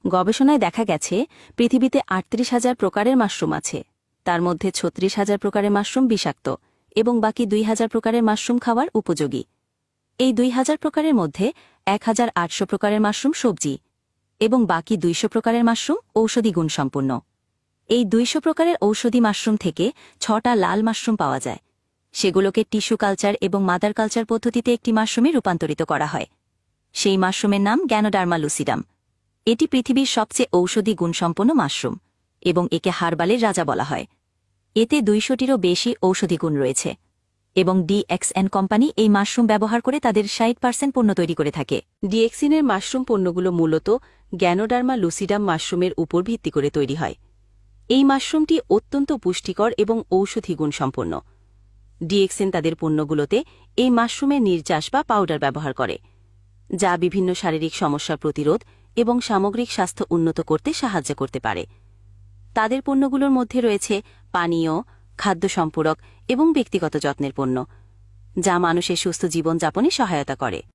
গবেষণায় দেখা গেছে পৃথিবীতে ৩৮,০০০ প্রকারের মাশরুম আছে। তার মধ্যে ৩৬,০০০ প্রকারের মাশরুম বিষাক্ত এবং বাকি ২,০০০ প্রকারের মাশরুম খাওয়ার উপযোগী। এই ২,০০০ প্রকারের মধ্যে ১,৮০০ প্রকারের মাশরুম সবজি এবং বাকি ২০০ প্রকারের মাশরুম ঔষধি গুণসম্পন্ন। এই ২০০ প্রকারের ঔষধি মাশরুম থেকে ৬টা লাল মাশরুম পাওয়া যায়। সেগুলোকে টিস্যু কালচার এবং মাদার কালচার পদ্ধতিতে একটি মাশরুমে রূপান্তরিত করা হয়। সেই মাশরুমের নাম গ্যানোডার্মা লুসিডাম। এটি পৃথিবীর সবচেয়ে ঔষধি গুণসম্পন্ন মাশরুম এবং একে হার্বালের রাজা বলা হয়। এতে ২০০টিরও বেশি ঔষধি গুণ রয়েছে এবং ডিএক্সএন কোম্পানি এই মাশরুম ব্যবহার করে তাদের ৬০% পণ্য তৈরি করে থাকে। ডিএক্সিনের মাশরুম পণ্যগুলো মূলত গ্যানোডার্মা লুসিডাম মাশরুমের উপর ভিত্তি করে তৈরি হয়। এই মাশরুমটি অত্যন্ত পুষ্টিকর এবং ঔষধি গুণসম্পন্ন। ডিএক্সএন তাদের পণ্যগুলোতে এই মাশরুমের নির্যাস বা পাউডার ব্যবহার করে, যা বিভিন্ন শারীরিক সমস্যা প্রতিরোধ এবং সামগ্রিক স্বাস্থ্য উন্নত করতে সাহায্য করতে পারে। তাদের পণ্যগুলোর মধ্যে রয়েছে পানীয়, খাদ্য সম্পূরক এবং ব্যক্তিগত যত্নের পণ্য, যা মানুষের সুস্থ জীবনযাপনে সহায়তা করে।